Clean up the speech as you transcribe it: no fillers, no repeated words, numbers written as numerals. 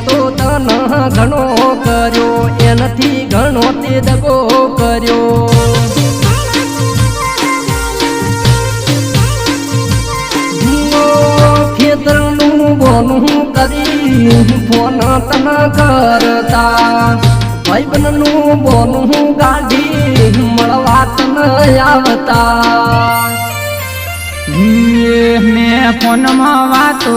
તો તન ઘણો કર્યો એનાથી ઘણો તે દગો કર્યો ખેતરનું બોનું કરી ફોન તન કરતા ભાઈબંધનું બોનું ગાડી મળવા તન આવતા મેં ફોનમાં વાતો